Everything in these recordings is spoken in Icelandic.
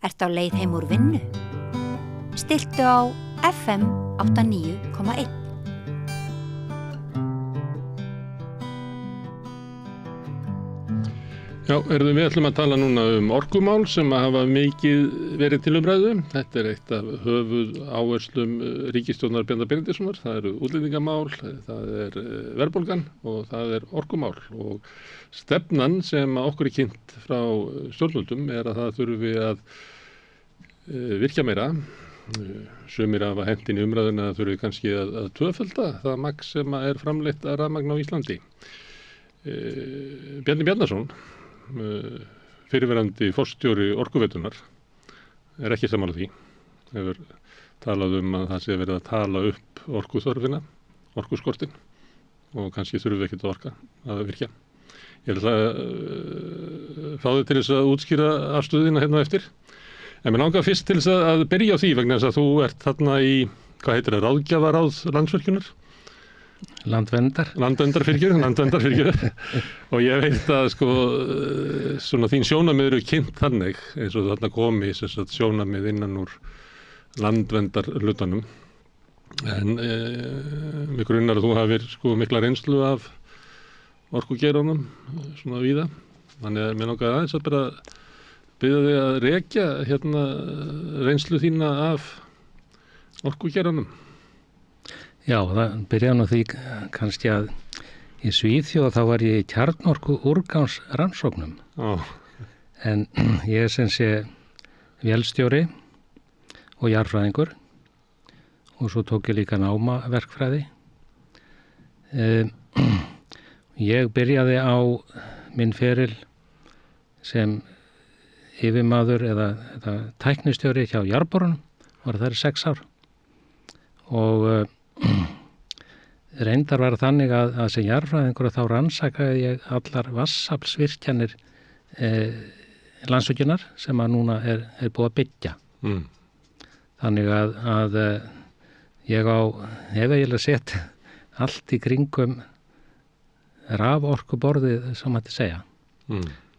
Ertu á leið heim úr vinnu? Stilltu á FM 89,1. Já, við ætlum að tala núna orkumál sem hafa mikið verið til umræðu. Þetta eitt af höfuð áherslum ríkisstjórnar Bjarna Benediktssonar. Það eru útlendingamál, það verðbólgan og það orkumál. Og stefnan sem okkur kynnt frá stjórnvöldum að það þurfi að virkja meira. Sumir hafa hent inn í umræðuna að þurfi kannski að tvöfalda það magn sem framleitt af rafmagn á Íslandi. Bjarni Bjarnason, fyrirverandi forstjóri Orkuveitunnar, ekki sammála því. Hefur talað að það sé verið að tala upp orkuþörfina, orkuskortinn, og kannski þurfum ekki að virkja. Ég ætla að fá þig til þess að útskýra afstöðina hérna eftir. En mér langar fyrst til þess að byrja á því vegna þess að þú ert þarna í, hvað heitir það, ráðgjafaráð Landsvirkjunar? Landverndar fyrirgefðu. Og ég veit að svona þín sjónarmið eru kynnt þannig eins og þarna komi sjónarmið innan úr landverndar hlutanum. En mig grunnar að þú hafir mikla reynslu af orkugeiranum svona víða. Þannig að mér langar aðeins að bara biðja þig að rekja reynslu þína af orkugeiranum. Já, það byrjaði nú því kannski að í Svíþjóð þá var ég í kjarnorku úrgangsrannsóknum. En ég sem sé vélstjóri og jarðfræðingur og svo tók ég líka námaverkfræði. Ég byrjaði á minn feril sem yfirmaður eða tæknistjóri hjá jarðborunum, var þar í 6 ár og reyndar var þannig að sem jarðfræðingur þá rannsakaði ég allar vatnsaflsvirkjanir Landsvirkjunar sem að núna búið að byggja. Þannig að ég hef eiginlega sett allt í kringum raforkuborðið sem hætti segja.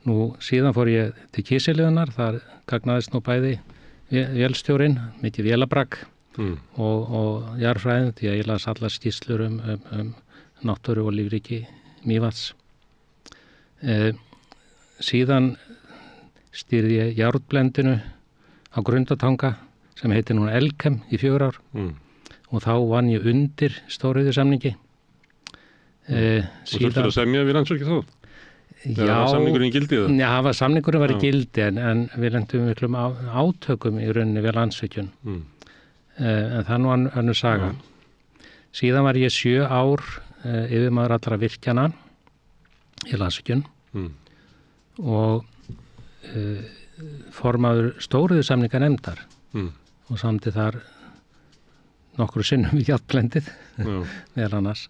Nú síðan fór ég til Kísiliðunar, þar gagnaðist nú bæði vélstjórinn, mikið vélabragg og jarðfræðin, því að ég las allar skýrslur náttúru og lífríki Mývatns. Síðan stýrði ég járnblendinu á Grundartanga sem heitir núna Elkem í 4 ár og þá vann ég undir stóriðjusamningi. Og þurftur að semja við Landsvirkjun þá? Já, samningurinn í gildi það? Já, samningurinn var í gildi en við lentum miklum átökum í rauninni við Landsvirkjun. En það nú önnur saga. Síðan var ég 7 ár yfirmaður allra virkjana í Landsvirkjun og formaður stóriðjusamninganefndar og samdi þar nokkru sinnum í járnblendið meðal annars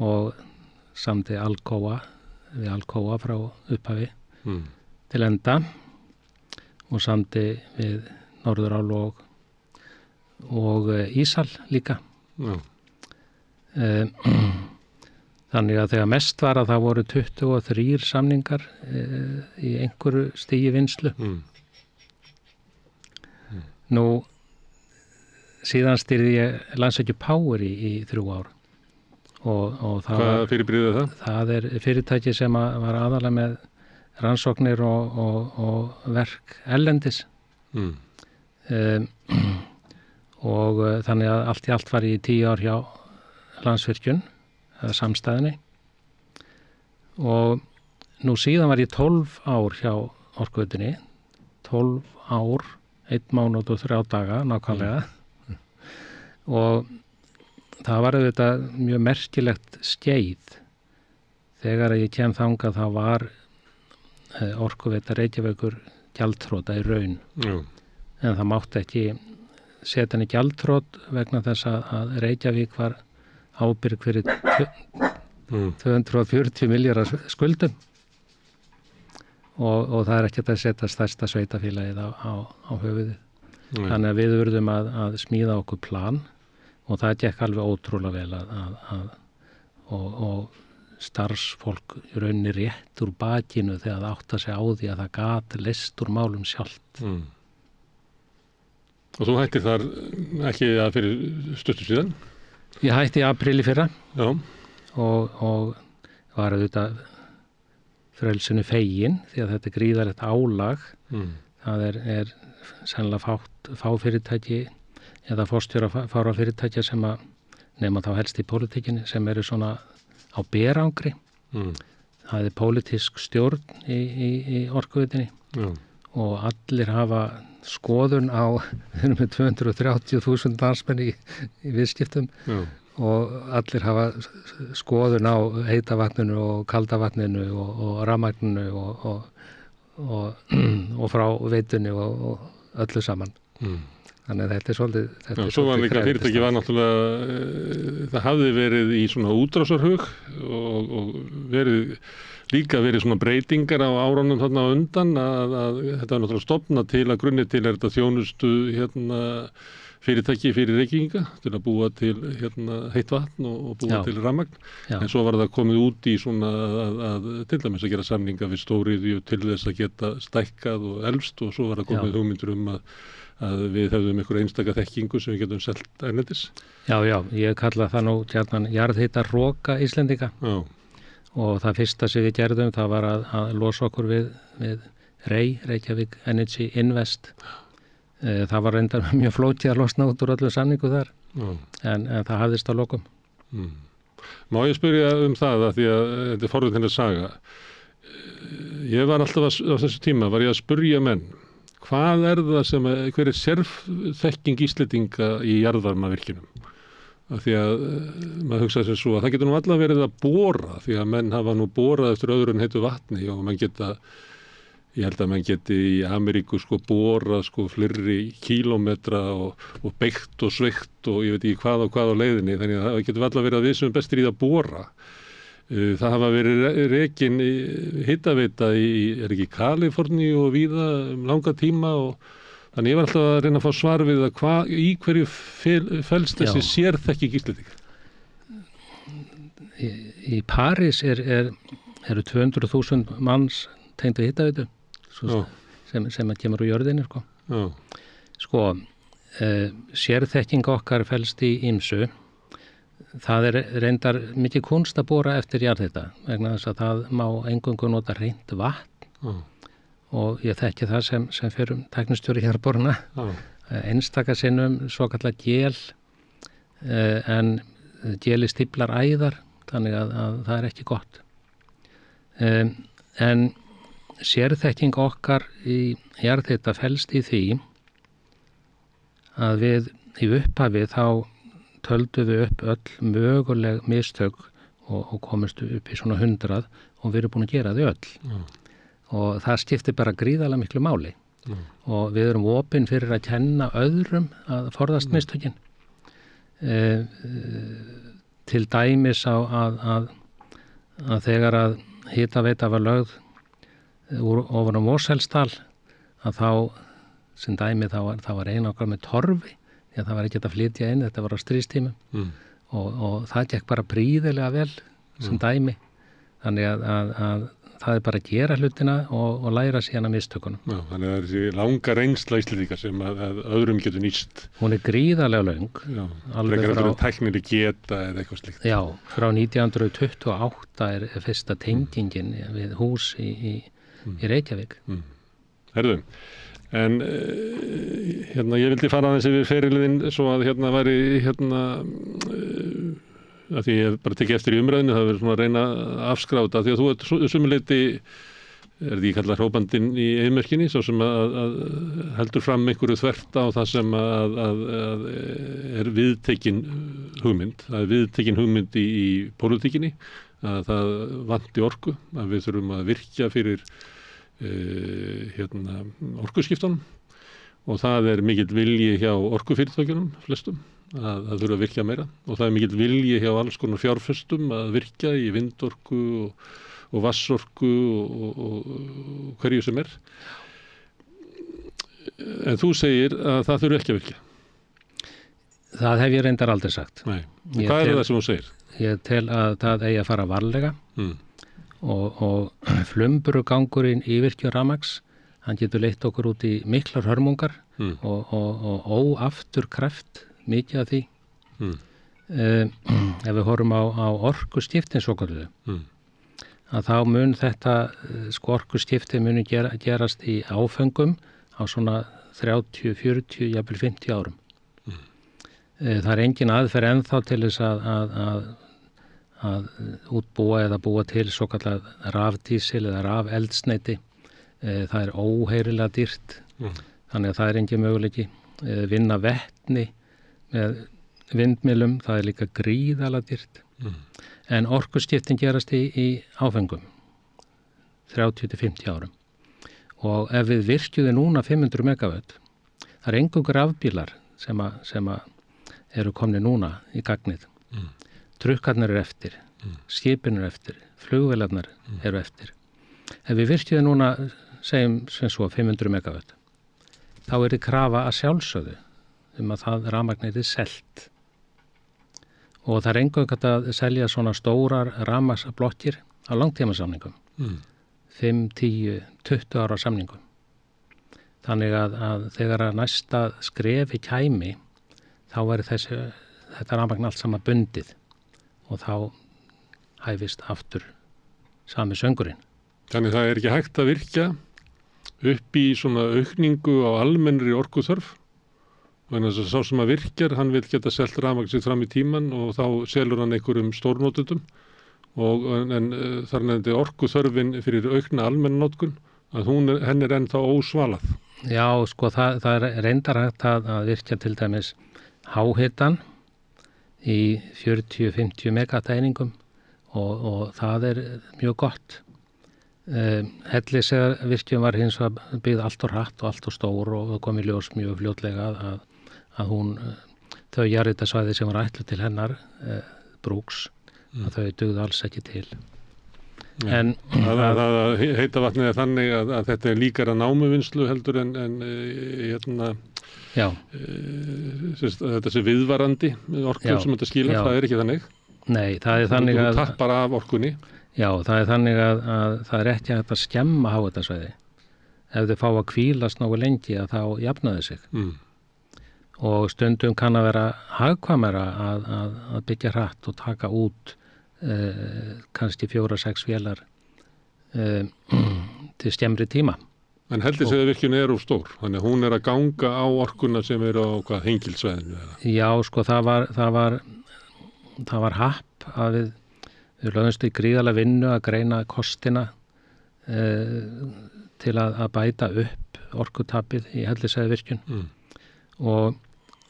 og samdi við Alcoa frá upphafi til enda og samdi við Norðurál og Ísal líka. Þannig að þegar mest var að það voru 23 samningar í einhverju stigi vinnslu. Nú síðan stýrði ég Landsvirkjun Power í 3 ár og hvað fyrirbrigði það? Það fyrirtæki sem var aðalega með rannsóknir og verk erlendis. Og þannig að allt í allt var ég í 10 ár hjá Landsvirkjun eða samstæðinni og nú síðan var ég 12 ár hjá Orkuveitunni, 12 ár, 1 mánuð og 3 daga nákvæmlega og það var auðvitað mjög merkilegt skeið. Þegar ég kem þangað þá var Orkuveita Reykjavíkur gjaldþrota í raun. En það mátti ekki setja henni gjaldþrot vegna þess að Reykjavík var ábyrg fyrir 240 milljarðar skuldum og það er ekkert að setja stærsta sveitafélagið á höfuðið. Þannig að við urðum að smíða okkur plan og það gekk alveg ótrúlega vel og starfsfólk í rauninni rétt úr bakinu þegar það átta sig á því að það gat leyst úr málum sjálft. Og þú hættir þar ekki að fyrir stuttu síðan? Ég hætti í apríl í fyrra Já. og var auðvitað frelsinu fegin því að þetta er gríðarlegt álag. Það er sennilega fá fyrirtæki eða forstjóra fára fyrirtækja sem að nema þá helst í pólitíkinni sem eru svona á berangri. Það er pólitísk stjórn í Orkuveitunni og allir hafa skoðun á, við erum með 230.000 landsmenn í viðskiptum og allir hafa skoðun á heita vatninu og kalda vatninu og rafmagninu og frá veitunni og öllu saman. Þannig að þetta er svolítið... Svo var líka fyrirtæki var náttúrulega, það hafði verið í svona útrásarhug og líka verið svona breytingar á árunum þarna á undan að þetta var náttúrulega stofnað til að grunni til er þetta þjónustu fyrirtæki fyrir Reykvíkinga til að búa til heitt vatn og búa til rafmagn. En svo var það komið út í svona að til dæmis að gera samninga við stóriðju til þess að geta stækkað og elst og svo var það komið hugmyndur að við hefðum einhver einstaka þekkingu sem við getum selt erlendis. Já, ég kalla það nú gjarnan jarðhitaroka Íslendinga. Já. Og það fyrsta sem við gerðum það var að losa okkur við Reykjavík Energy Invest. Það var reyndar mjög flókið að losna út úr öllu samningu þar, en það hafðist á lokum. Má ég spyrja það að því að þetta er forvitnileg saga. Ég var alltaf á þessu tíma, var ég að spyrja menn, hvað er það hver er sérþekking Íslendinga í jarðvarmavirkjunum? Af því að maður hugsaði sem svo að það getur nú allavega verið að bora því að menn hafa nú borað eftir öðru en heitu vatni og ég held að menn geti í Ameríku borað fleiri kílómetra og beygt og sveikt og ég veit ekki hvað á leiðinni þannig að það getur allavega verið að við sem bestir í það bora. Það hafa verið rekin hitaveita er ekki Kaliforníu og víða langa tíma og þannig ég var alltaf að reyna að fá svar við að í hverju felst þessi sérþekking Íslendinga. Í París eru 200.000 manns tengdu hitaveitu sem kemur úr jörðinni. Sérþekking okkar felst í ýmsu. Það er reyndar mikið kunst að bora eftir jarðhita vegna þess að það má eingöngu nota hreint vatn og ég þekki það sem fyrir tæknistjóri hérborna. Einstaka sinnum svokallað gel en geli stíflar æðar þannig að það er ekki gott. En sérþekking okkar í jarðhita felst í því að við í upphafi þá töldum við upp öll möguleg mistök og komumst upp í svona 100 og við erum búin að gera þau öll. Og það skiptir bara gríðarlega miklu máli. Og við erum opin fyrir að kenna öðrum að forðast mistökin. Til dæmis að þegar að hitaveita var lögð ofan á Mosfellsdal að þá sem dæmi þá var ein okkar með torfi því að það var ekki að flytja inn, þetta var á stríðstímum og það gekk bara prýðilega vel sem dæmi. Þannig að það er bara að gera hlutina og læra síðan að mistökunum. Já, þannig að það er þessi langa reynsla Íslendinga sem að öðrum getur nýst. Hún er gríðarlega löng. Já, frekar frá tæknileg geta eða eitthvað slíkt. Já, frá 1928 er fyrsta tengingin við hús í Reykjavík. Herðu, en ég vildi fara aðeins yfir ferilinn svo að væri að því ég bara tekið eftir í umræðinu, það verður svona að reyna að afskráta því að þú ert sumuleyti, er því kallað hrópandinn í eyðimörkinni, svo sem að heldur fram einhverju þvert á það sem að er viðtekin hugmynd. Það er viðtekin hugmynd í pólitíkinni, að það vanti orku, að við þurfum að virkja fyrir orkuskiptunum og það er mikill vilji hjá orkufyrirtækjunum flestum. Að það þurfa að virkja meira og það er mikill vilji hjá alls konar fjárfestum að virkja í vindorku og vatnsorku og hverju sem er. En þú segir að það þurfa ekki að virkja. Það hef ég reyndar aldrei sagt. Nei. Hvað er það sem þú segir? Ég tel að það eigi að fara varlega og flumburu gangurinn í virkjun rafmagns, hann getur leitt okkur út í miklar hörmungar og óafturkræft mikið af því. Ef við horfum á orkuskiptin svokalluðu, að þá mun þetta orkuskipti muni gerast í áföngum á svona 30, 40, jafnvel 50 árum. Það er engin aðferð ennþá til þess að útbúa eða búa til svokallað rafdísil eða rafeldsneyti. Það er óheyrilega dýrt, þannig að það er engin möguleiki. Vinna vetni með vindmyllum, það er líka gríðarlega dýrt. En orkuskiptin gerast í áfengum 30-50 árum. Og ef við virkjuðum núna 500 megawatt, það er eingöngu rafbílar sem eru komni núna í gagnið. Trukkarnir eru eftir, skipin eru eftir, flugvélarnar eru eftir. Ef við virkjuðum núna, segjum sem svo 500 megawatt, þá er þið krafa að sjálfsögðu að það rafmagn er selt. Og það er eingöngu að selja svona stórar rafmagnsblokkir á langtímasamningum. 5, 10, 20 ára samningum. Þannig að þegar að næsta skrefi kæmi, þá væri þetta rafmagn allt saman bundið og þá hæfist aftur sami söngurinn. Þannig það er ekki hægt að virkja upp í svona aukningu á almennri orkuþörf. Þannig að sá sem að virkjar, hann vil geta selt rafmagn sitt fram í tíman og þá selur hann einhverjum stórnotendum. En þar nefndi orkuþörfin fyrir aukna almennotkun, að henn er ennþá ósvalað. Já, sko, það er reyndar hægt að virkja til dæmis háhitan í 40-50 megawatt-einingum og það er mjög gott. Hellisvirkjun var hins vegar byggð allt og hratt og allt og stór og kom í ljós mjög fljótlega að hún, þau jarðhitasvæði sem var ætluð til hennar, brúks, að þau dugðu alls ekki til. En það heita vatnið er þannig að þetta er líkara námuvinnslu heldur en þetta sé viðvarandi orku sem þetta skilar, það er ekki þannig. Nei, það er þannig að... Þú tappar af orkunni. Já, það er þannig að það er ekki hægt að skemma háhitasvæði. Ef þau fá að hvílast nógu lengi að þá jafna þau sig. Og stundum kann að vera hagkvæmara að byggja hratt og taka út kannski 4-6 vélar til skemmri tíma. En Hellisheiðarvirkjun er of stór, þannig að hún er að ganga á orkuna sem er á Hengilssvæðinu. Já, sko, það var happ að við lögumst í gríðarlega vinnu að greina kostina til að bæta upp orkutapið í Hellisheiðarvirkjun og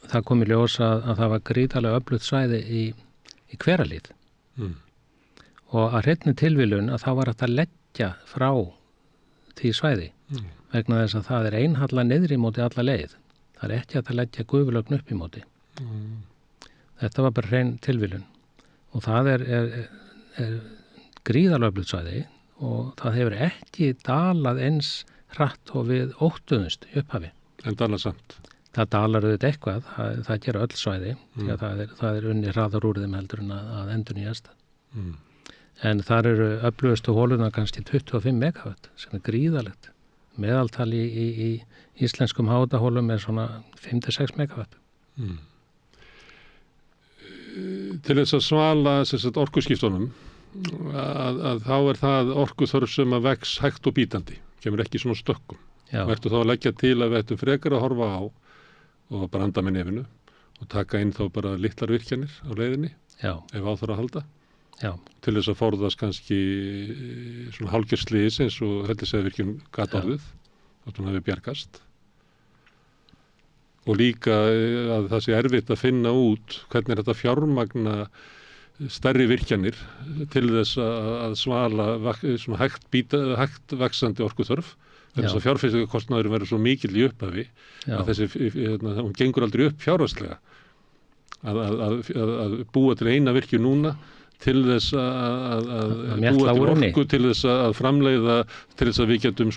það kom í ljós að það var gríðarlega öflugt svæði í Hverahlíð. Og að hreinni tilviljun að þá var hægt að leggja frá því svæði vegna þess að það er einhalla niðri móti alla leið. Það er ekki hægt að leggja gufulögn upp í móti. Þetta var bara hrein tilviljun og það er gríðarlega öflugt svæði og það hefur ekki dalað eins hratt og við óttuðumst í upphafi. En dalar samt? Það dalar auðvitað eitthvað, það gera öll svæði, því að það er unni hraðar úr þeim heldur en að endurnýjast. En þar eru öflugustu hóluna kannski 25 megawatt, sem er gríðalegt. Meðaltali í íslenskum háhitasvæðum er svona 5-6 megawatt. Til þess að svala orkuskiptunum, að þá er það orkuþörf sem að vex hægt og bítandi, kemur ekki svona stökkum. Vertu þá að leggja til að við ættum frekar að horfa á og bara anda með nefinu og taka inn þá bara litlar virkjanir á leiðinni, ef á þarf að halda. Til þess að forðast kannski svona hálfgerðslys eins og Hellisheiðarvirkjun gat orðið, þótt hún hafi bjargast. Og líka að það sé erfitt að finna út hvernig er þetta fjármagna stærri virkjanir til þess að svala svona hægt vaxandi orkuþörf. Þess að fjárfestingakostnaðurinn verður svo mikill í upphafi að hún gengur aldrei upp fjárhagslega. Að búa til eina virkjun núna til þess að búa til orku, til þess að framleiða, til þess að við getum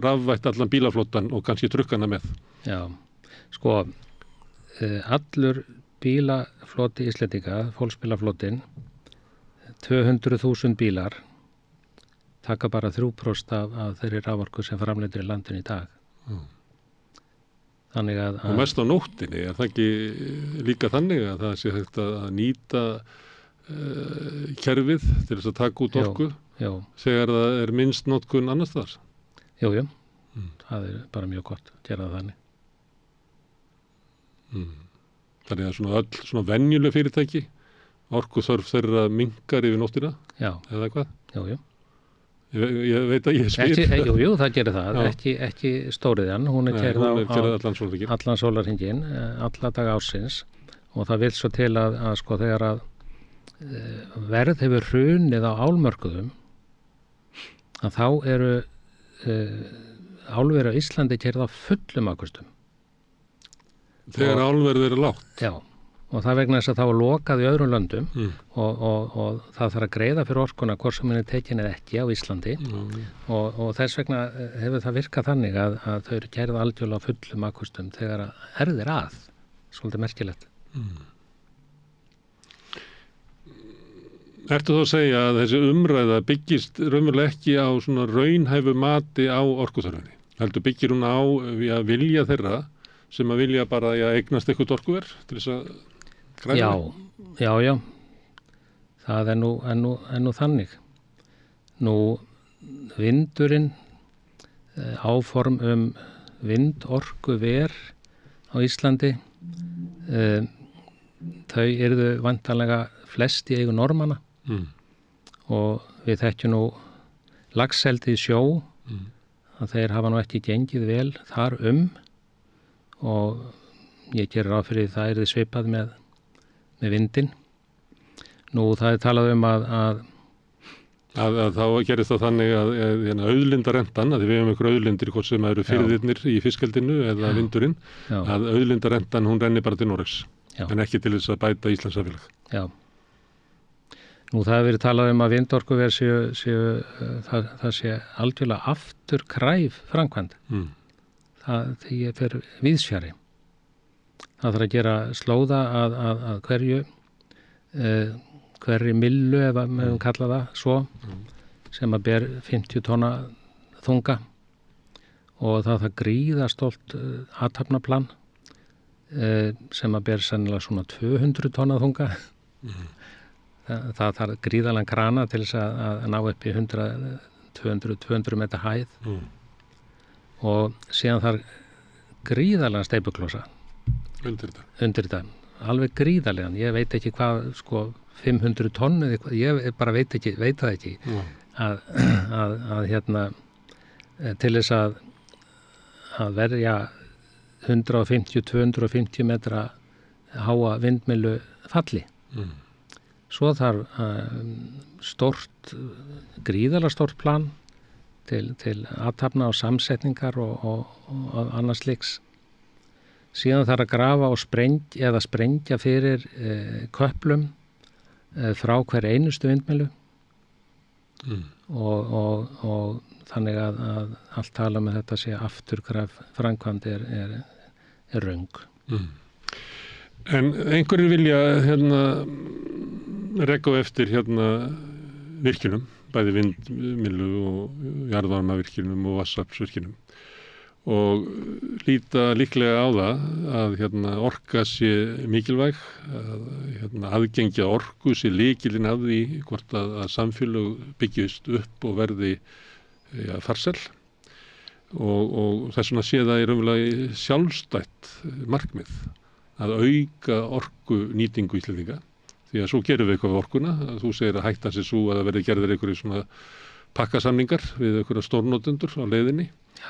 rafvætt allan bílaflottan og kannski trukkana með. Já, sko, allur bílafloti Íslendinga, fólksbílaflotin, 200.000 bílar, taka bara 3% af þeirri raforku sem framleitur í landinu í dag. Þannig að Og mest á nóttinni, það ekki líka þannig að það sé hægt að nýta kerfið til þess að taka út orku þegar það er minnst notkun annars þar? Jú. Það er bara mjög gott að gera það þannig. Þannig að svona öll svona venjuleg fyrirtæki, orkuþörf þeirra minnkar yfir nóttina? Já. Eða hvað? Jú. Ég veit að ég spyr. Jú, það gerir það. Ekki stóriðjan. Hún er keyrð á allan sólarhringinn, alla daga ársins og það vill svo til að sko þegar að verð hefur hrunið á álmörkuðum að þá eru álver á Íslandi keyrð á fullum afköstum. Þegar álverð eru lágt? Já. Og það vegna þess að það var lokað í öðrum löndum og það þarf að greiða fyrir orkuna hvort sem henni tekin eða ekki á Íslandi og þess vegna hefur það virkað þannig að þau eru keyrð algjörlega á fullum afköstum þegar erðir að. Svolítið merkilegt. Ertu þá að segja að þessi umræða byggist raunverulega ekki á svona raunhæfu mati á orkuþörfinni? Heldur byggir hún á að vilja þeirra sem að vilja bara eignast eitthvað orkuver til þess að græða? Já. Það er nú þannig. Nú vindurinn, áform vindorkuver á Íslandi, þau yrðu væntanlega flest í eigu Norðmanna og við þekkjum nú laxeldi í sjó að þeir hafa nú ekki gengið vel þar og ég gerir ráð fyrir það yrði svipað með vindinn. Nú það er talað að þá gerist það þannig að auðlindarentan, að við hefum einhver auðlindir hvort sem eru firðirnir í fiskeldinu eða vindurinn, að auðlindarentan hún renni bara til Noregs, en ekki til þess að bæta Íslands samfélag. Já. Nú það hefur verið talað að vindorkuver það sé algjörlega afturkræf framkvæmd. Það fer víðsfjarri. Það þarf að gera slóða að hverri millu, ef við kalla það svo, sem að ber 50 tonna þunga og það gríðarstórt athafnaplan sem að ber sennilega svona 200 tonna þunga. Það þarf gríðarlegan krana til þess að ná upp í 200 metra hæð og síðan þarf gríðarlegan steipuklosa undir þetta, alveg gríðarlegan. Ég veit ekki hvað, 500 tonn eða eitthvað, ég bara veit það ekki að til þess að verja 150-250 metra háa vindmyllu falli. Svo þarf gríðarlega stórt plan til athafna og samsetningar og annars slíks. Síðan þarf að grafa og sprengja fyrir köplum frá hver einustu vindmyllu og þannig að allt tala með þetta sé afturkræf framkvæmd er röng. En einhverjir vilja reka á eftir virkjunum, bæði vindmyllu og jarðvarmavirkjunum og vatnsaflsvirkjunum og líta líklega á það að orka sé mikilvæg, að aðgengja orku sé lykillinn að því hvort að samfélög byggjast upp og verði farsæl og þess vegna sé það í raunverulega sjálfstætt markmið að auka orku nýtingu Íslendinga, því að svo gerum við eitthvað við orkuna. Þú segir að hættan sé svo að það verði gerðir einhverju svona pakkasamningar við einhverja stórnotendur á leiðinni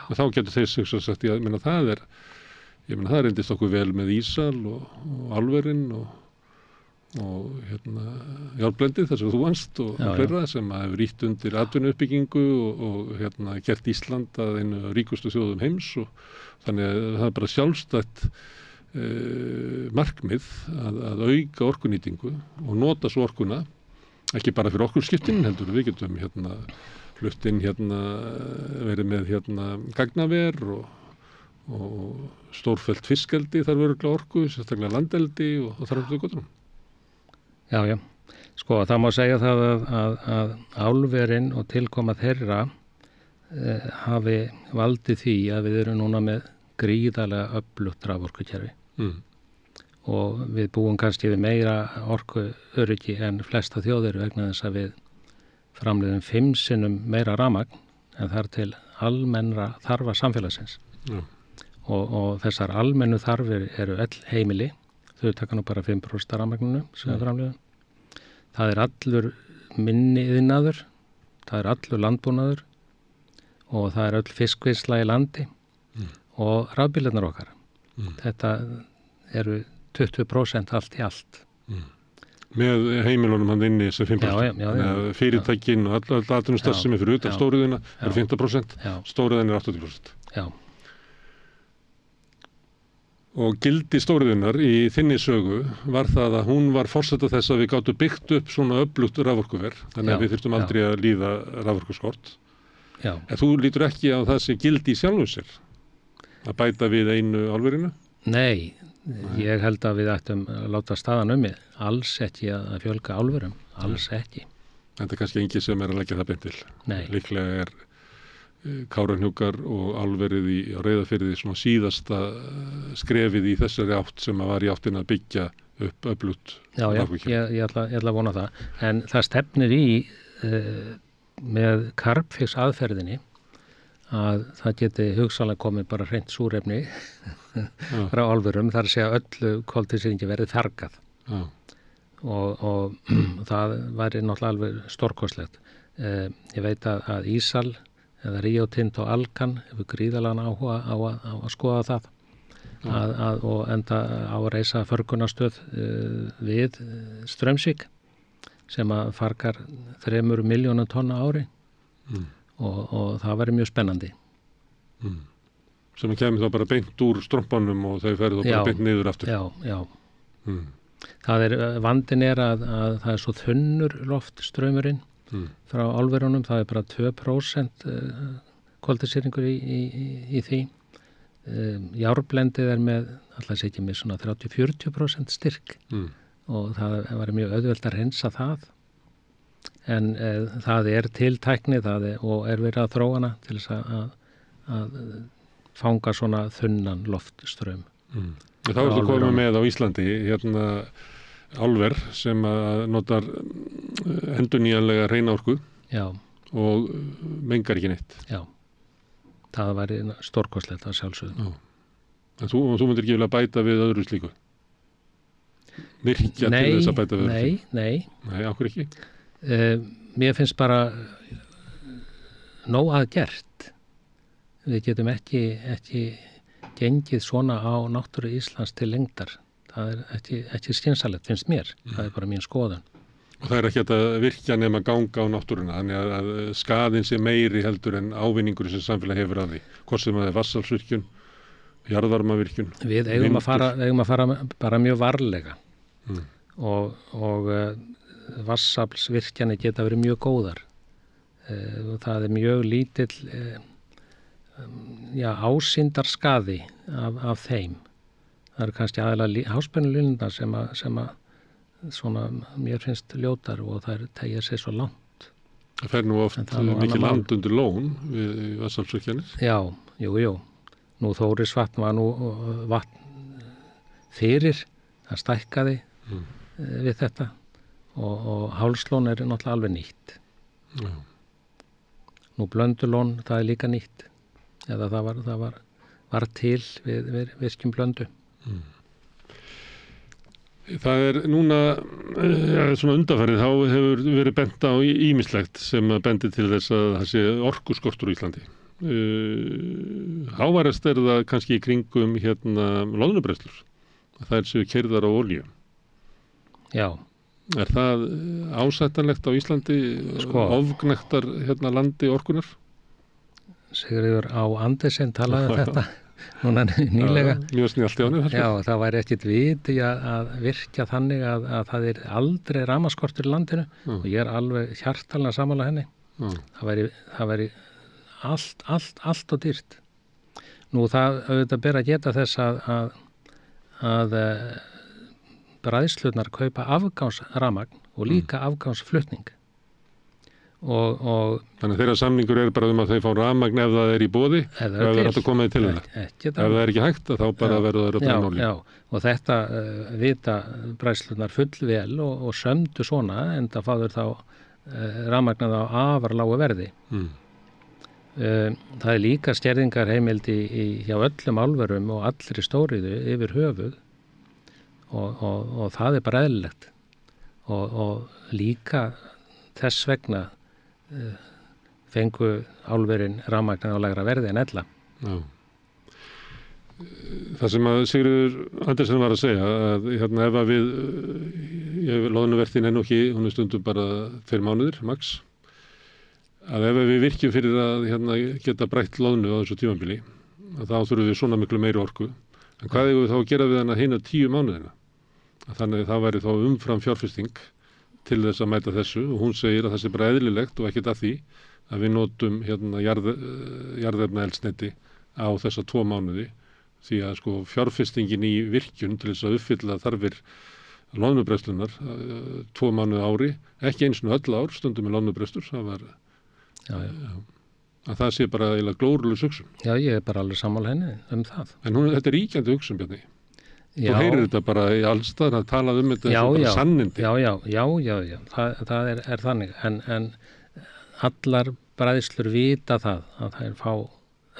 og þá getur þeir sem sagt, það reyndist okkur vel með Ísal og álverinn og járnblendið þar sem þú vannst og fleira sem hefur ýtt undir atvinnuuppbyggingu og gert Ísland að einu ríkustu þjóðum heims og þannig að það er bara sjálfstætt markmið að auka orkunýtingu og nota svo orkuna ekki bara fyrir orkuskiptin heldur við getum flutt inn verið með gagnaver og stórfellt fiskeldi þarf örugglega orku, sérstaklega landeldi og þarf við gotunum. Já. Sko, það má segja það að álverin og tilkoma þeirra hafi valdið því að við erum núna með gríðarlega öflugt raforkukerfi. Og við búum kannski við meira orkuöryggi en flesta þjóðir vegna þess að við framleiðum 5 sinnum meira rafmagn en þar til almennra þarfa samfélagsins. Og þessar almennu þarfir eru öll heimili, þau taka nú bara 5% af rafmagninu sem við framleiðum. Það er allur minni iðnaður, það er allur landbúnaður og það er öll fiskvinnsla í landi og rafbílarnar okkar. Þetta eru 20% allt í allt. Með heimilunum hann inni þessi 5%. Já. Fyrirtækin og all atvinnustarfsemi fyrir utan stóriðuna er 15%, stóriðan er 80%. Já. Og gildi stóriðunar í þinni sögu var það að hún var forseta þess að við gátum byggt upp svona öflugt raforkuver, þannig að við þurftum aldrei að líða raforkuskort. Já. En þú lítur ekki á það sem gildi í sjálfum sér, að bæta við einu álverinu? Nei, ég held að við ættum að láta staðan mig, alls ekki að fjölga álverum, alls ekki. Þetta er kannski engi sem er að leggja það beint til. Nei. Líklega er Kárahnjúkar og álverið á Reyðarfirði svona síðasta skrefið í þessari átt sem var í áttin að byggja upp öflugt. Já, ég ætla að vona það. En það stefnir í með Carbfix aðferðinni að það geti hugsanlega komið bara hreint súrefni frá álverum, þar sé að öllu koltvísýringi verið fargað. Og það væri náttúrulega alveg stórkostlegt. Ég veit að Ísal eða Rio Tinto Alcan hefur gríðarlegan áhuga á að skoða það og enda á að reisa förgunarstöð við Straumsvík sem að fargar 3 milljónum tonna á ári og það væri mjög spennandi. Sem kemur þá bara beint úr strompanum og þau ferðu þá bara beint niður aftur. Já. Vandinn er að það er svo þunnur loftstraumurinn frá álverunum, það er bara 2% koltvísýringur í því. Járnblendið er með, alltaf ekki með svona 30-40% styrk og það var mjög auðvelt að reynsa það. En það er tiltækni og er verið að þróa hana til þess að fanga svona þunnan loftstraum. Þá ertu komið með á Íslandi álver sem að notar endurnýjanlega hreina orku og mengar ekki neitt. Já, það væri stórkostlegt að sjálfsögðu. En þú myndir ekki vilja bæta við öðru slíku? Virkja til þess að bæta við öðru slíku? Nei, okkur ekki? Mér finnst bara nóg að gert. Við getum ekki gengið svona á náttúru Íslands til lengdar. Það er ekki skynsamlegt, finnst mér. Það er bara mín skoðun. Og það er ekki að virkja nema ganga á náttúruna, þannig að skaðinn sé meiri heldur en ávinningur sem samfélag hefur að því. Hvort sem það er vatnsaflsvirkjun, jarðvarmavirkjun. Við eigum að fara bara mjög varlega. Og vatnsaflsvirkjanir geta verið mjög góðar. Það er mjög lítill ásýndarskaði af þeim. Það eru kannski aðeinslega háspennulínurnar sem að svona mér finnst ljótar og það tegja sig svo langt. Það fer nú oft mikið land undir lón við vatnsaflsvirkjanir. Já, jú. Nú Þórisvatn var nú vatn fyrir, það stækkaði við þetta og Hálslón er náttúrulega alveg nýtt. Já. Nú Blöndulón, það er líka nýtt. Eða það var til við virkjun Blöndu. Það er núna svona undanfarið þá hefur verið bent á ýmislegt sem bendir til þess að það sé orkuskortur í Íslandi. Háværast er það kannski í kringum loðnubræðslur. Það séu keyrðar á olíu. Já. Er það ásættanlegt á Íslandi, ofgnægtar landi orkunar? Sigurður Á. Andersen talaði þetta núna nýlega. Mjög snjallt í honum. Já, það væri ekkit viti að virkja þannig að það er aldrei rafmagnskortur í landinu og ég er alveg hjartanlega sammála henni. Það væri allt og dýrt. Nú það auðvitað ber að geta þess að bræðslurnar kaupa afgangsramagn og líka afgangsflutning. Og Þannig að þeirra samningur bara að þeir fá rafmagn ef það í boði, ef það hægt að koma til það. Ef það ekki hægt, þá bara verður það að brenna olíu. Já, og þetta vita bræðslurnar fullvel og sömdu svona, en það fáður þá rafmagnað á afar lágu verði. Það líka skerðingarheimild hjá öllum álverum og allri stóriðu yfir höfuð og það bara eðlilegt og líka þess vegna fengu álverin rafmagnað á lægra verði en ella. Já. Það sem að Sigríður Andersen var að segja að ef að loðnuvertíðin nú ekki, hún stundum bara 2 mánuðir, max, að ef við virkjum fyrir að geta brætt loðnu á þessu tímabili, þá þurfum við svona miklu meiri orku. En hvað eigum við þá að gera við hana hina 10 mánuðina? Þannig að það væri þá umfram fjárfesting til þess að mæta þessu og hún segir að það sé bara eðlilegt og ekkert að því að við notum jarðefnaeldsneyti á þessa 2 mánuði því að fjárfestingin í virkjun til þess að uppfylla þarfir loðnubræðslunnar 2 mánuði ári, ekki eins og öll ár, stundum með loðnubræðslur, það var að það sé bara eiginlega glórulega hugsun. Já, ég bara alveg sammála henni það. En þetta ríkjandi hugsun, Bjarni. Þú heyrir þetta bara í allstaðar að tala þetta eins og bara sannindi. Já, það er þannig. En allar bræðslur vita það að þær fá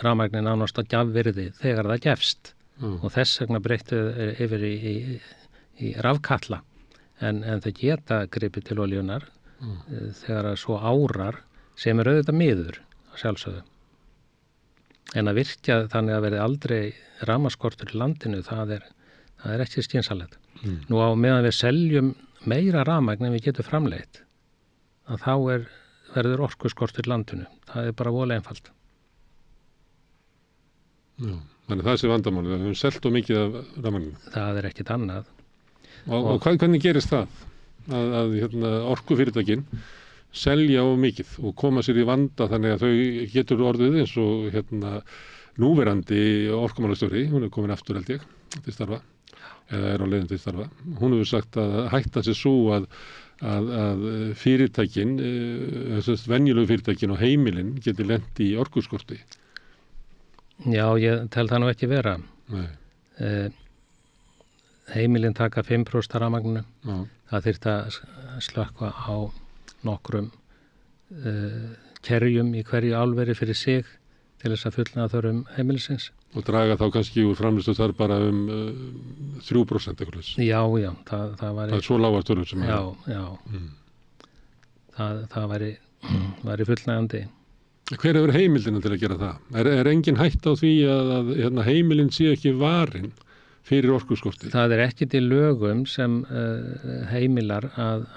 rafmagnin nánast á gjafvirði þegar það gefst. Og þess vegna breyttu yfir í rafkatla. En þau geta gripið til olíunar þegar það svo árar sem auðvitað miður sjálfsögðu. En að virkja þannig að verði aldrei rafmagnskortur í landinu, það er ekki skynsamlegt. Nú á meðan við seljum meira rafmagn en við getum framleitt, að þá verður orkuskortur í landinu. Það er bara voðalega einfalt. Já, þannig það sé vandamálið. Við höfum selt of mikið af rafmagninu. Það er ekkit annað. Og hvernig gerist það? Að orkufyrirtækin selja of mikið og koma sér í vanda þannig að þau getur orðið eins og núverandi orkumálastjóri, hún komin aftur held ég til starfa, eða á leiðin til starfa. Hún hefur sagt að hætta sér svo að fyrirtækin, venjulegu fyrirtækin og heimilin geti lent í orkuskorti. Já, ég tel það nú ekki vera. Nei. Heimilin taka 5% af rafmagninu. Það þyrfti að slökkva á nokkrum kerjum í hverju álveri fyrir sig til þess að fullnaða þörfum heimilisins. Og draga þá kannski úr framleiðslu þar bara 3% eitthvað. Já, það væri... Það er svo lágar tölur sem Já. Það væri fullnægjandi. Hver hefur heimildina til að gera það? Er engin hætt á því að heimilin sé ekki varin fyrir orkuskorti? Það er ekki til lögum sem heimilar að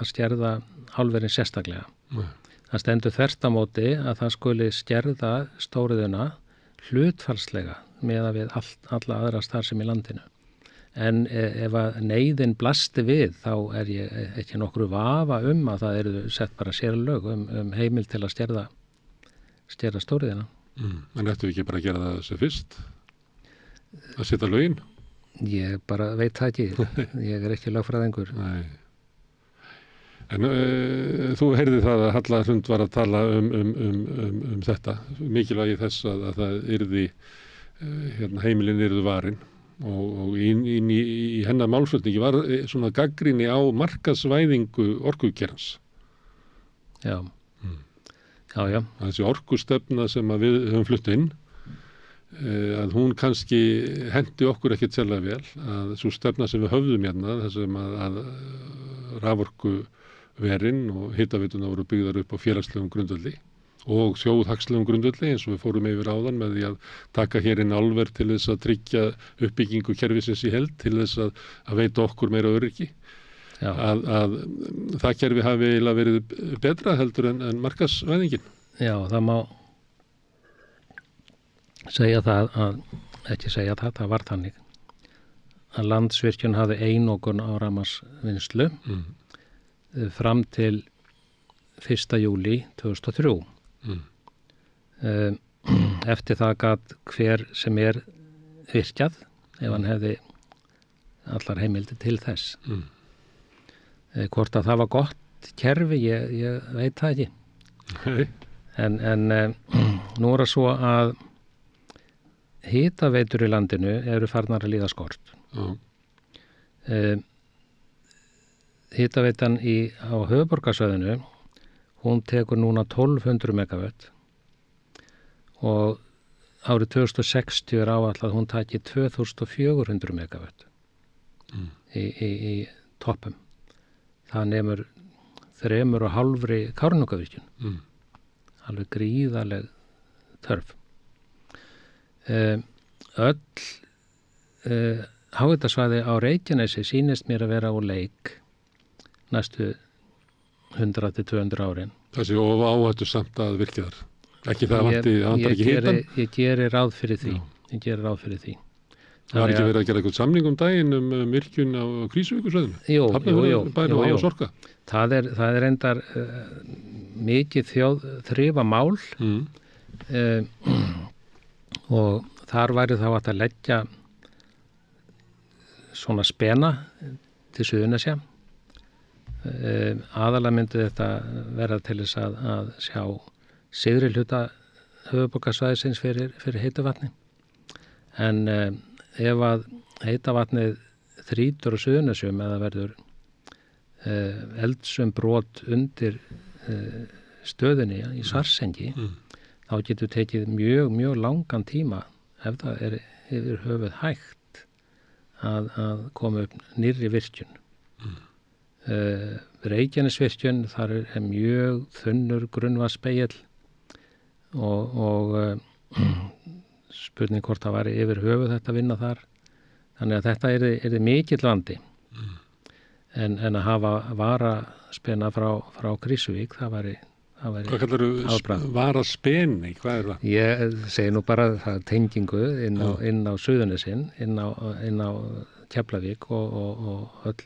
skerða álverin sérstaklega. Nei. Það stendur þvert á móti að það skuli skerða stóriðuna hlutfallslega með að við alla aðra starfsemi í landinu. En ef að neyðin blasti við, þá er ég ekki nokkru vafa að það eru sett bara sérlög heimild til að skerða stóriðina. En ættu ekki bara að gera það sem fyrst? Að setja lögin? Ég bara veit það ekki. Ég er ekki lögfræðingur. Nei. En þú heyrði það að Halla Hrund var að tala um þetta, mikilvægi þess að það yrði, heimilin yrðu varin og í hennar málflutningi var svona gagnrýni á markaðsvæðingu orkugerans. Já. Já. Þessi orkustefna sem að við höfum flutt inn, að hún kannski hendi okkur ekkert sérlega vel, að svo stefna sem við höfðum hérna, þess að raforku verin og hitaveituna voru byggðar upp á félagslegum grundvelli og þjóðhagslegum grundvelli eins og við fórum yfir áðan með því að taka hér inn álver til þess að tryggja uppbyggingu kerfisins í held til þess að veita okkur meira öryggi. Að það kerfi hafi eiginlega verið betra heldur en markaðsvæðingin. Já, það má segja það var þannig að Landsvirkjun hafði einokun á rafmagnsvinnslu fram til 1. júlí 2003. Eftir það gat hver sem virkjað, ef hann hefði allar heimildir til þess. Hvort að það var gott kerfi, ég veit það ekki. Nei. En nú er það svo að hitaveitur í landinu eru farnar að líða skort. Hitaveitan á höfuðborgarsvæðinu, hún tekur núna 1200 megawatt og árið 2060 er áætlað að hún taki 2400 megawatt í toppum. Það nemur 3,5 Kárahnjúkavirkjun. Alveg gríðarleg þörf. Öll háhitasvæði á Reykjanesi sýnist mér að vera úr leik næstu 100-200 árin. Það sé of áhættu samt að virkja þar. Ekki það vantar ekki hitan? Ég geri ráð fyrir því. Ég geri ráð fyrir því. Það var ekki verið að gera eitthvað samning daginn virkjun á Krýsuvíkursvæðinu? Jú. Bærum á Sorka? Það er endar mikið þrifamál og þar væri þá að leggja svona spena til Suðurnesja. Aðalega myndi þetta vera til þess að sjá syðri hluta höfuðborgarsvæðisins fyrir heitavatni. En ef að heitavatnið þrýtur á Suðurnesjum eða verður eldsumbrot undir stöðinni í Svartsengi, þá getur tekið mjög langan tíma ef það er yfir höfuð hægt að koma upp nýrri virkjun. Reykjanesvirkjun, þar er mjög þunnur grunnvatnsspegill og spurning hvort það væri yfir höfuð þetta vinna þar. Þannig að þetta er mikill vandi. En að hafa varaspenna frá Krýsuvík, það væri Hvað kallar varaspenni? Hvað það? Ég segi nú bara það tengingu inn á Suðurnesin, inn á Keflavík og öll.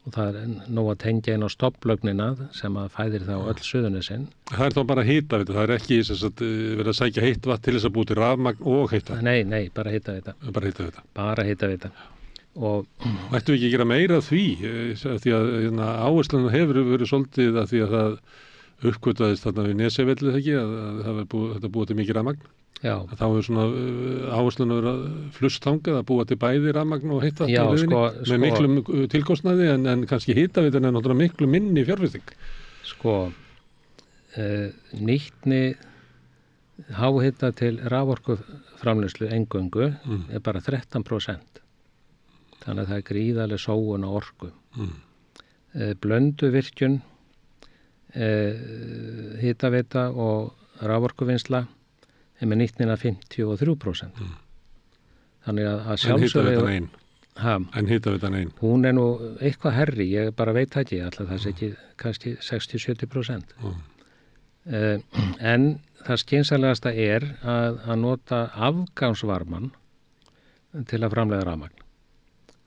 Og það er nóg að tengja inn á stofnlögnina sem að fæðir þá öll Suðurnesin. Það er þá bara hitaveita, það er ekki verið að sækja heitt vatn til þess að búi til rafmagn og heita? Nei, bara hitaveita. Bara hitaveita. Og ættu ekki að gera meira því, því að áherslunum hefur verið svolítið að því að það uppgötvaðist þarna við Nesjavellið ekki, að þetta búið til mikið rafmagn. Já. Þá hefur svona áherslunum verið að flustangað að búa til bæði rafmagn og heitt vatn með miklum tilkostnaði en kannski hitaveitan er náttúrulega miklu minni fjárfesting. Nýtni háhita til raforkuframleiðslu eingöngu er bara 13%. Þannig að það er gríðarleg sóun á orku. Blönduvirkjun, hitaveita og raforkuvinnsla er með nýtnina 53%. Þannig að sjálfsögðu... En hitaveitan ein? Hún er nú eitthvað herri, ég bara veit það ekki, alltaf það sé ekki kannski 60-70%. En það skynsamlegasta er að nota afgangsvarman til að framleiða rafmagn.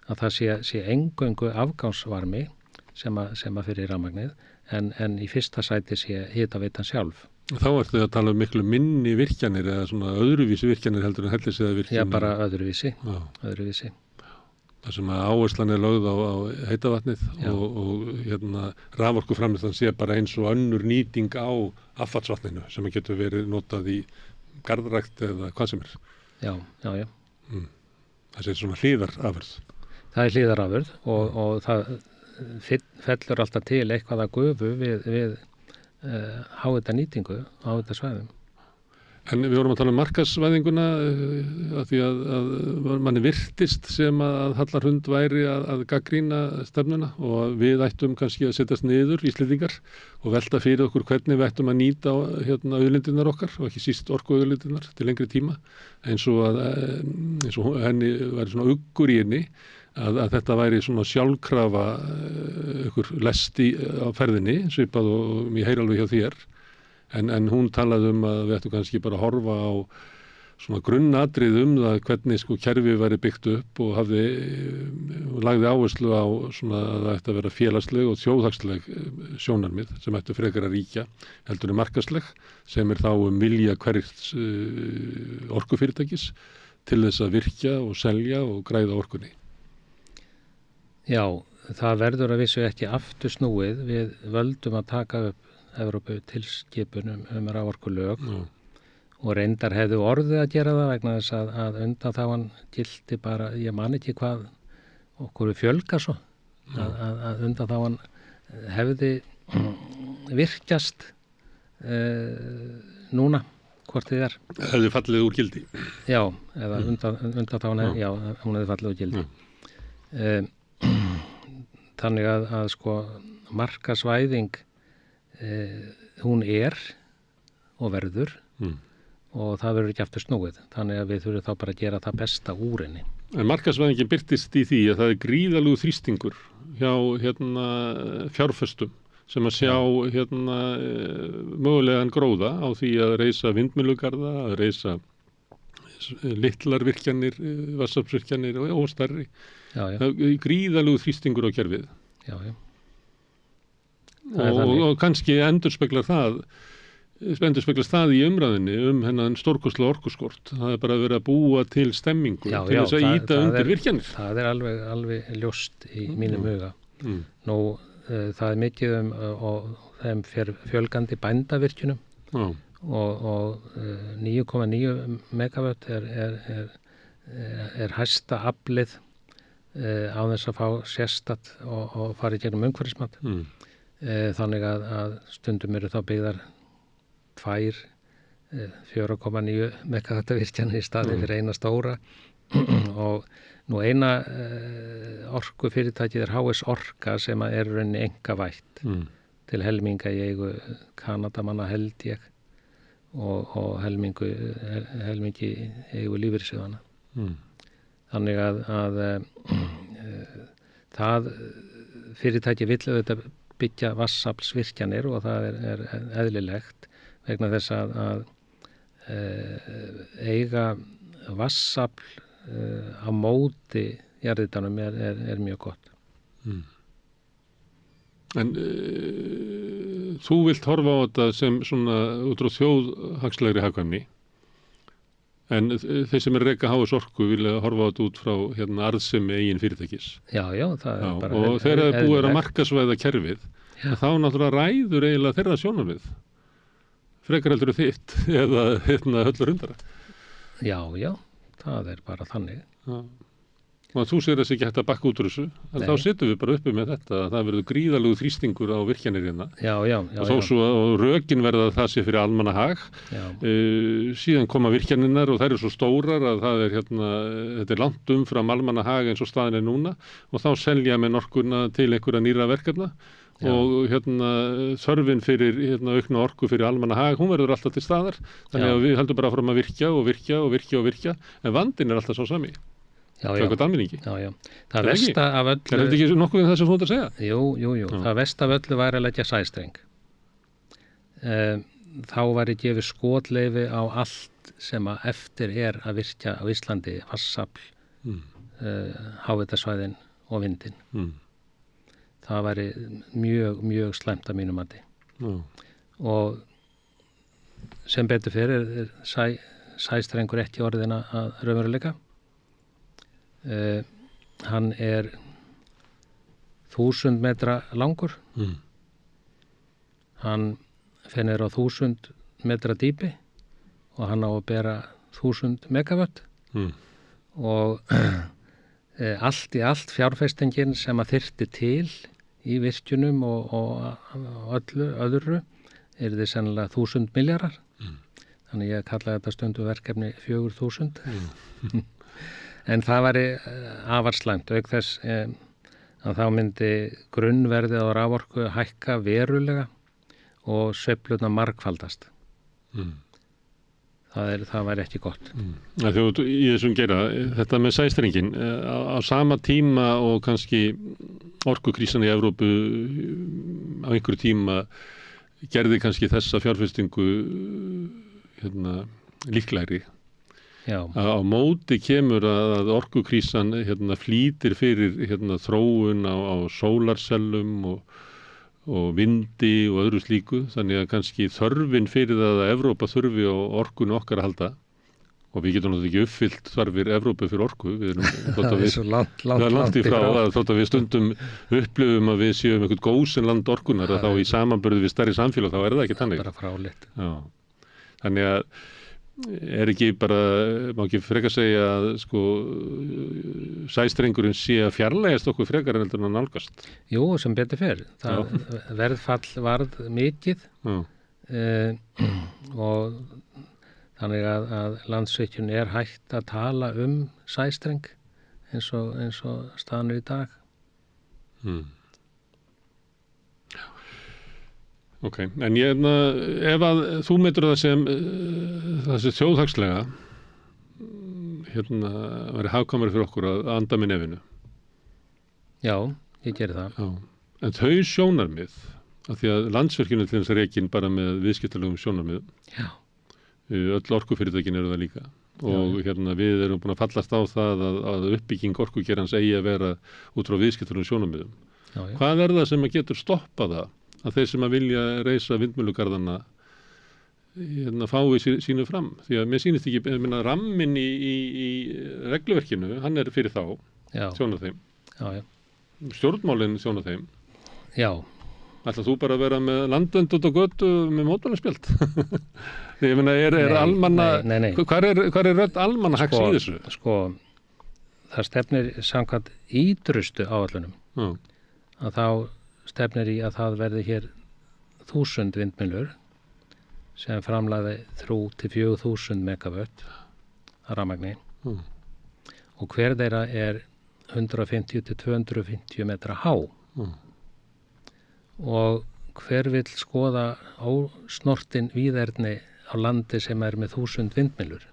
Að það sé eingöngu afgangsvarmi sem að fyrir rafmagnið, en í fyrsta sæti sé hitaveitan sjálf. Þá ertu að tala miklu minni virkjanir eða svona öðruvísi virkjanir heldur en helliseiða virkjanir? Já, bara öðruvísi. Það sem að áherslan er lögð á heitavatnið og raforkuframleiðslan sé bara eins og önnur nýting á affallsvatninu sem getur verið notað í garðrækt eða hvað sem er. Já. Það sé svona hliðarafurð. Það er hliðarafurð og það fellur alltaf til eitthvað að gufu við háhita nýtingu á háhita svæðum. En við vorum að tala um markaðsvæðinguna að því að manni virtist sem að Hallar Hund væri að gagnrýna stefnuna og við ættum kannski að setjast niður Íslendingar og velta fyrir okkur hvernig við ættum að nýta auðlindirnar okkar og ekki síst orkuauðlindirnar til lengri tíma eins og henni væri svona uggur í henni að þetta væri svona sjálfkrafa ykkur lesti á ferðinni svipað og ég heyri alveg hjá þér. En hún talaði að við ættum kannski bara að horfa á svona grunnatrið það hvernig kerfið væri byggt upp og lagði áherslu á svona að það ætti að vera félagsleg og þjóðhagsleg sjónarmið sem ættu frekar að ríkja heldur en markaðsleg sem er þá vilja hverjs orkufyrirtækis til þess að virkja og selja og græða orkunni. Já, það verður að vissu ekki aftur snúið. Við völdum að taka upp Evrópu tilskipunum raforkulög og reyndar hefðu orðið að gera það vegna þess að undanþágan gilti bara, ég man ekki hvað okkur fjölga svo, að undanþágan hefði virkjast núna, hvort þið er. Hefði fallið úr gildi? Já, eða undanþágan, já, hún hefði fallið úr gildi. Þannig að sko markasvæðing hún er og verður og það verður ekki aftur snúið. Þannig að við þurfum þá bara að gera það besta úr henni. En markasvæðingin birtist í því að það er gríðalegu þrýstingur hjá fjárfestum sem að sjá mögulegan gróða á því að reisa vindmyllugarða, að reisa litlar virkjanir, vatnsaflsvirkjanir og stærri. Já. Gríðalegu þrýstingur á kerfið. Já. Og kannski endurspeglar það í umræðinni hennan stórkostlega orkuskort. Það er bara verið að búa til stemmingu til þess að ýta undir virkjanir. Það er alveg ljóst í mínum huga. Nú, það er mikið og þeim fjölgandi bændavirkjunum og 9,9 megavött er hæsta aflið á þess að fá sérstakt og fara í gegnum umhverfismat. Þannig að stundum eru þá byggðar 4,9 megavattavirkjanir í staði fyrir eina stóra og nú eina orkufyrirtækið er HS Orka sem er rauninni einkavætt til helminga í eigu Kanadamanna held ég og helmingi í eigu lífeyrissjóðanna. Þannig að það fyrirtæki vill auðvitað byggja vatnsaflsvirkjanir og það er eðlilegt vegna þess að eiga vatnsafl á móti jarðhitanum er mjög gott. En þú vilt horfa á þetta sem svona út frá þjóðhagslegri hagkvæmni, en þeir sem reka HS Orku vilja horfa á þetta út frá arðsemi eigin fyrirtækis. Já, það er bara og þegar það er búið að markasvæða kerfið, þá náttúrulega ræður eiginlega þeirra sjónarmið. Frekar heldur þitt eða höllur hundara. Já, það er bara þannig. Og þú segir þessi ekki hægt að bakka út úr þessu, þá setjum við bara uppi með þetta að það verður gríðalegu þrýstingur á virkjanir hérna. Já. Og þó svo að rökin verða að það sé fyrir almannahag. Síðan koma virkjaninnar og þær eru svo stórar að það er þetta er langt umfram almannahag eins og staðin er núna og þá selja menn orkuna til einhverja nýra verkefna. Og þörfin fyrir aukna orku fyrir almannahag, hún verður alltaf til staðar. Þannig að við heldum bara áfram að virkja, en vandinn er alltaf sá sami. Já. Það versta af öllu... Er þetta ekki nokkuð um það sem þú ert að segja? Jú. Það versta af öllu væri að leggja sæstreng. Þá væri gefið skotleyfi á allt sem að eftir er að virkja á Íslandi, vatnsafl, háhitasvæðin og vindin. Það væri mjög, mjög slæmt að mínum mati. Og sem betur fyrir er sæstrengur ekki orðin að raunveruleika. Hann er 1000 metra langur. Hann fennir á 1000 metra dýpi og hann á að bera 1000 megavött. Og allt í allt fjárfestingin sem að þyrfti til í virkjunum og öllu öðru yrði sennilega 1000 milljarðar. Þannig ég kallaði þetta stundu verkefni 4000. En það væri afar slæmt auk þess að þá myndi grunnverðið á raforku hækka verulega og sveiflurnar margfaldast. Það væri ekki gott. Þegar í þessum gera, þetta með sæstrengin, á sama tíma og kannski orkukrísan í Evrópu á einhverju tíma gerði kannski þessa fjárfestingu líklegri. Á móti kemur að orkukrísan flýtir fyrir þróun á sólarsellum og vindi og öðru slíku, þannig að kannski þörfin fyrir það að Evrópa þurfi á orkunni okkar að halda og við getum náttúrulega ekki uppfyllt þarfir Evrópu fyrir orku, við erum Það er svo langt í frá að þótt að við stundum upplifum að við séum einhvern gósen land orkunar að þá í samanburði við stærri samfélag þá er það ekki þannig. Bara fráleitt. Já. Þannig að er ekki bara, má ekki frekar segja að sko sæstrengurinn sé að fjarlægast okkur frekar en heldur en að nálgast. Jú, sem betur fer. Það verðfall varð mikið og þannig að Landsvirkjun er hægt að tala sæstreng eins og staðan í dag. Ok, en ef að þú metur það sem þjóðhagslega væri hagkvæmari fyrir okkur að anda með nefinu. Já, ég geri það. Já. En þau sjónarmið, af því að Landsvirkjun er til þess rekin bara með viðskiptalegum sjónarmið. Já. Öll orkufyrirtækin eru það líka og við erum búin að fallast á það að uppbygging orkugerans eigi að vera út frá viðskiptalegum sjónarmiðum. Hvað er það sem að getur stoppað það að þeir sem að vilja reisa vindmyllugarðana fái sínu fram? Því að mér sýnist ekki, ramminn í regluverkinu, hann er fyrir þá, þjónar þeim. Já. Stjórnmálin þjónar þeim. Já. Ætlar þú bara að vera með landvend út á götu með mótmælaspjald? Ég meina, er almanna... Nei. Hvar er rödd almanna haggs í þessu? Sko, það stefnir samkvæmt ídrustu áætlunum. Að þá stefnir í að það verði hér 1000 vindmyllur sem framleiði 3.000 til 4.000 megavött að rafmagni. Og hver þeirra er 150 til 250 metra há. Og hver vill skoða ósnortin víðerni á landi sem er með 1000 vindmyllur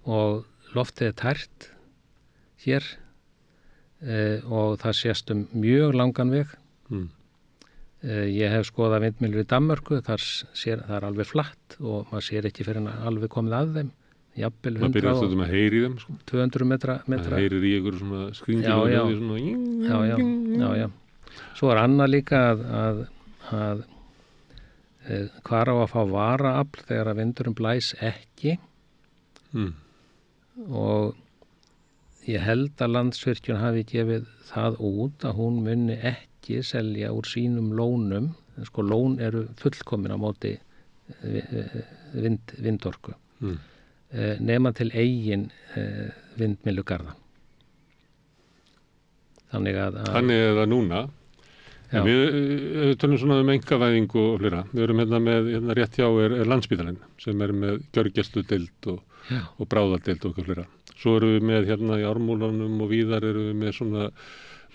og loftið er tært hér og það sést mjög langan veg. Ég hef skoðað vindmyllur í Danmörku, þar er alveg flatt og maður sér ekki fyrir en alveg komið að þeim. Jafnvel 100 Það byrjar stundum að heyri þeim sko. 200 metra. Það heyrir í einhverju svona skringilega. Já. Svo er annað líka að hvar á að fá varaafl þegar að vindurinn blæs ekki og ég held að Landsvirkjun hafi gefið það út að hún muni ekki selja úr sínum lónum, sko lón eru fullkomin á móti vindorku nema til eigin vindmyllugarða. Þannig er það núna. Við tölum svona einkavæðingu og fleira. Við erum með rétt hjá er Landspítalinn sem er með gjörgæsludeild og bráðardeild og eitthvað fleira. Svo erum við með í Ármúlanum og víðar erum við með svona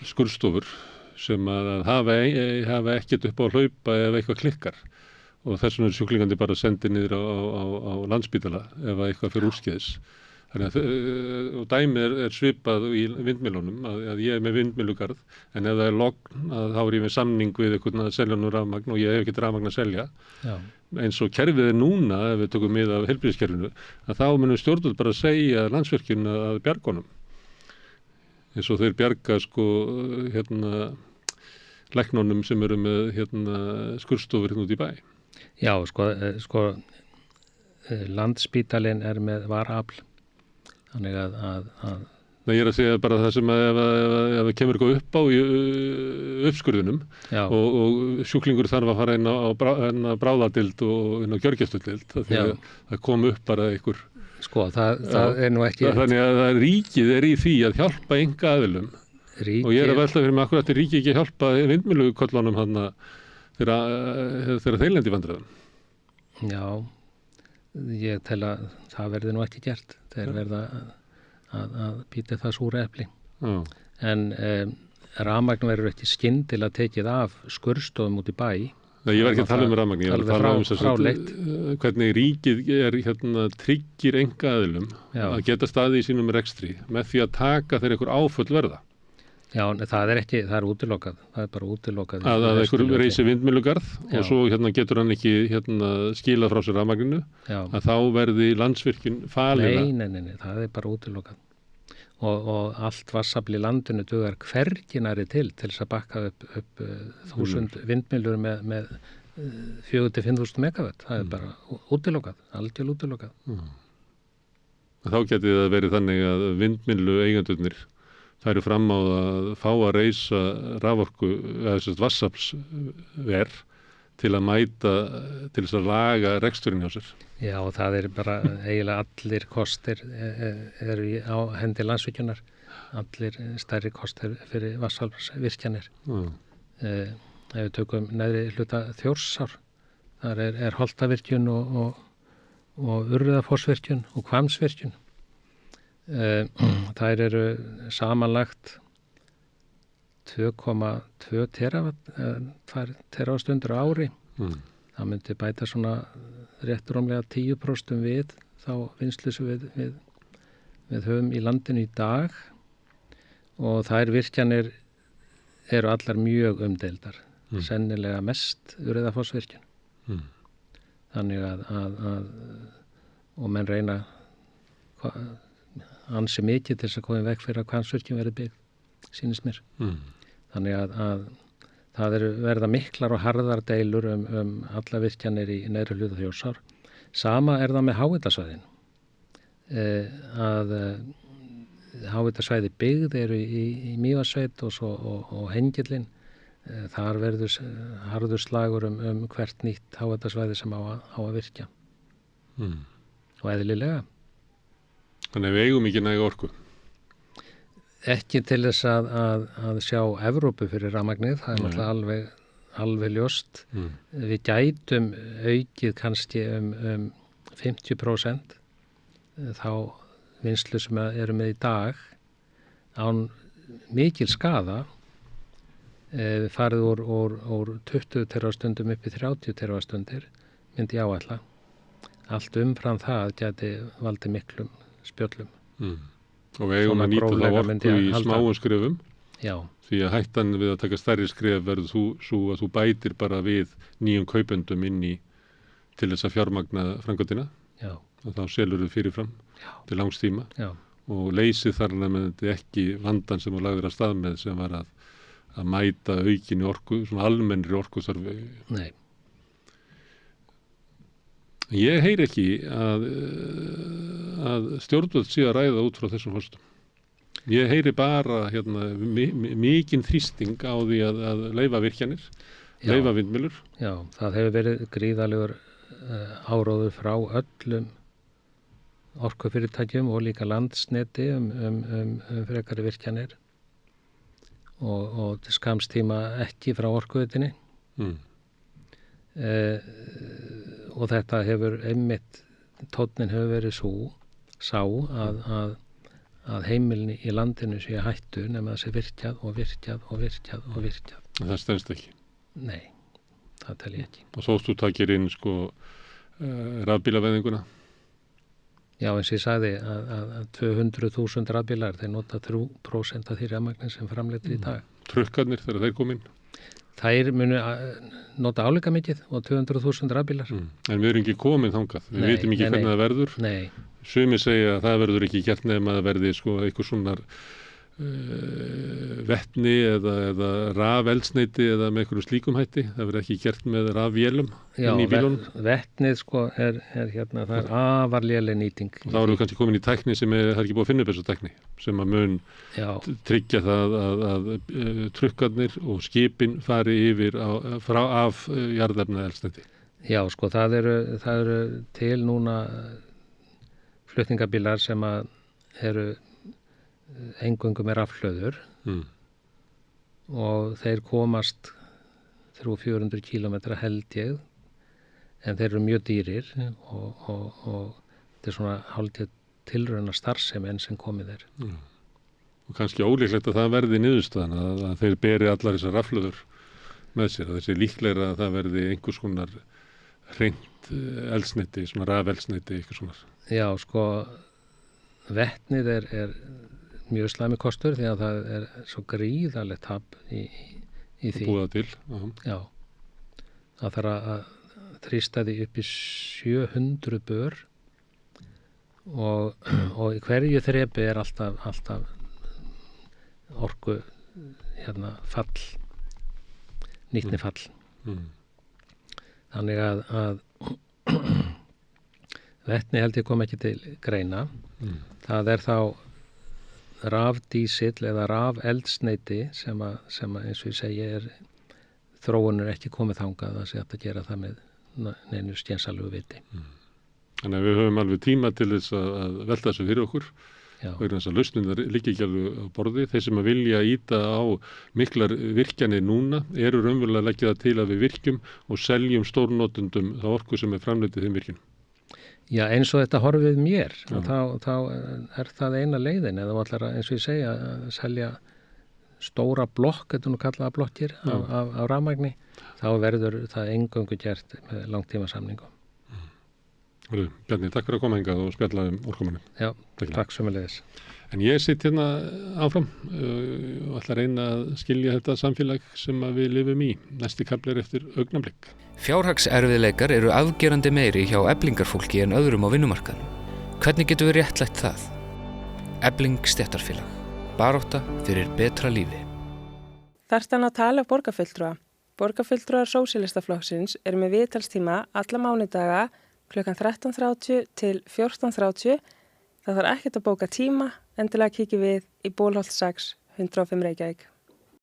skurðstofur sem að hafa ekkert upp á að hlaupa ef eitthvað klikkar. Og þess vegna er sjúklingandi bara sendið niður á Landspítala ef eitthvað fyrir úrskeiðis. Þannig að dæmið er svipað í vindmyllunum að ég er með vindmyllugarð en ef það er logn að þá er ég með samning við einhvern að selja nú rafmagn og ég hef ekkert rafmagn að selja. Já. Eins og kerfið er núna ef við tökum mið af heilbrigðiskerfinu að þá munum stjórnvöld bara segja Landsvirkjun að bjargonum. Eins og þeir bjarga læknunum sem eru með skurðstofur út í bæ. Já, sko Landspítalinn er með varaafl. Þannig að Nei, ég er að segja bara það sem að ef það kemur eitthvað upp á í uppskurðunum og sjúklingur þarf að fara inn á bráðadeild og inn á gjörgæsludeild því að það kom upp bara einhver. Sko, það er nú ekki... Þannig að ríkið er í því að hjálpa einkaaðilum og ég er að velta fyrir mig akkur að ríkið ekki hjálpa vindmyllukollunum hann þegar þeir lendi í vandræðum. Já, ég tel að það verði nú ekki gert. Þeir verða að býta það súra epli. En rafmagn verður ekki skyndilega tekið af skurðstofum út í bæ. Nei, ég var ekki að tala rafmagn, ég var að tala hvernig ríkið tryggir einkaaðilum að geta staðið í sínum rekstri með því að taka þeir einhver áföll verða. Já, það er útilokað. Það er bara útilokað. Að einhver reisi vindmyllugarð og svo getur hann ekki skilað frá sér rafmagninu að þá verði Landsvirkjun falið það. Nei, það er bara útilokað. Og allt vatnsafl í landinu dugar hverginari til þess að bakka upp 1000 vindmyllur með 4.000 til 5.000 megavött. Það er bara útilokað, algjörlega útilokað. Þá geti það verið þannig að vindmyllu eigendurnir færu fram á að fá að reisa raforku eða þess að vassaflsver til að mæta, til þess að laga reksturinn hjá sér. Já, og það bara eiginlega allir kostir eru á hendi Landsvirkjunar, allir stærri kostir fyrir vatnsaflsvirkjanir. Ef við tökum neðri hluta Þjórsár, þar er Holtavirkjun og Urriðafossvirkjun og Hvammsvirkjun. Þær eru samanlagt 2,2 teravastundir á ári. Það myndi bæta svona rétt rúmlega 10% við þá vinnslu sem við höfum í landinu í dag, og þær virkjanir eru allar mjög umdeildar, sennilega mest Urriðafossvirkjun. Þannig að og menn reyna ansi mikið til þess að koma í veg fyrir að Hvammsvirkjun verði byggð, sýnist mér. Þannig að það verða miklar og harðar deilur alla virkjanir í neðri hluta Þjórsár. Sama er það með háhitasvæðin. Að háhitasvæði byggð eru í Mývatnssveit og Hengillinn. Þar verður harður slagur hvert nýtt háhitasvæði sem á að virkja. Og eðlilega. Þannig við eigum ekki næga orku. Ekki til þess að sjá Evrópu fyrir rafmagnið, það er náttúrulega alveg ljóst. Við gætum aukið kannski 50% þá vinnslu sem eru með í dag án mikil skaða, farið úr 20 teravastundum upp í 30 teravastundir, myndi ég áætla. Allt umfram það gæti valdið miklum spjöllum. Og við eigum að nýta þá orku í smáum skrefum. Já. Því að hættan við að taka stærri skref verður svo að þú bætir bara við nýjum kaupendum inn í til þess að fjármagna framkvæmdina. Já. Og þá selur þau fyrirfram til langs tíma. Já. Og leysir þar með ekki vandan sem þú lagðir að stað með, sem var að mæta aukinni orku, svona almennri orkuþörf. Nei. Ég heyri ekki að stjórnvöld sé að ræða út frá þessum forsendum. Ég heyri bara mikinn þrýsting á því að leyfa virkjanir, leyfa vindmyllur. Já, það hefur verið gríðalegur áróður frá öllum orkufyrirtækjum og líka Landsneti frekari virkjanir og til skamms tíma ekki frá Orkuveitunni. Og þetta hefur einmitt, tónninn hefur verið sá að heimilin í landinu sé hættu nema það sé virkjað. Það stenst ekki? Nei, það tel ég ekki. Og svo þú takir inn rafbílavæðinguna? Já, eins og ég sagði að 200.000 rafbílar, þeir nota 3% af því rafmagni sem framleiddir í dag. Trukkarnir þegar þeir kom inn? Þær munu nota álíka mikið og 200.000 rafbílar. En við erum ekki komin þangað. Við vitum ekki hvernig það verður. Nei. Sumir segja að það verður ekki gert nema að verði eitthvað svona vetni eða rafeldsneyti eða með einhverju slíkum hætti. Það verður ekki gert með rafvélum inn í bílunum. Vetnið það er afar léleg nýting. Og þá erum við kannski komin í tækni sem það er ekki búið að finna upp þessu tækni, sem að mun tryggja það að trukkarnir og skipin fari yfir af jarðefnaeldsneyti. Já, það eru til núna flutningabílar sem eru eingöngu með rafhlöður og þeir komast 300-400 kilometra held ég, en þeir eru mjög dýrir og þetta er svona hálfgerð tilrauna starfsemi enn sem komið er. Og kannski ólíklegt að það verði niðurstaðan að þeir beri allar þessar rafhlöður með sér, að þessi líklegra að það verði einhvers konar hreint eldsneyti, svona rafeldsneyti eitthvað svona. Já, vetnið er mjög slæmi kostur því að það er svo gríðarlegt tap í því. Búða til. Já. Það þarf að þrýsta því upp í 700 bör og í hverju þrepi er alltaf orku fall, nýtni fall. Þannig að Vetni held ég kom ekki til greina. Það er þá rafdísill eða rafeldsneyti sem eins og ég segi þróunur ekki komið þangað að sé hægt að gera það með neinu skynsamlegu viti. Þannig að við höfum alveg tíma til þess að velta þessu fyrir okkur. Já. Vegna þess að lausnirnar liggja ekki alveg á borði. Þeir sem að vilja íta á miklar virkjanir núna eru raunverulega að leggja það til að við virkjum og seljum stórnotendum þá orku sem er framleidd í þeim virkjunum. Já, eins og þetta horfið mér, þá er það eina leiðin eða allar eins og ég segja að selja stóra blokk, þetta nú kallaða blokkir af rafmagni, þá verður það eingöngu gert með langtímasamningum. Bjarni, takk fyrir að koma hingað og spjalla orkumálin. Já, takk sömuleiðis. En ég sitt hérna áfram og ætla að reyna að skilja þetta samfélag sem að við lifum í. Næsti kafli eftir augnablik. Fjárhagserfiðleikar eru afgerandi meiri hjá eflingarfólki en öðrum á vinnumarkaðnum. Hvernig getum við réttlætt það? Efling stéttarfélag. Barátta fyrir betra lífi. Þarftan að tala borgarfulltrúa. Borgarfulltrúar Sósíalistaflokksins eru með viðtalstíma alla mánudaga klukkan 13:30 til 14:30. Það þarf ekkert að bóka tíma, endilega kíkjum við í Bólholt 6, 105 Reykjavík.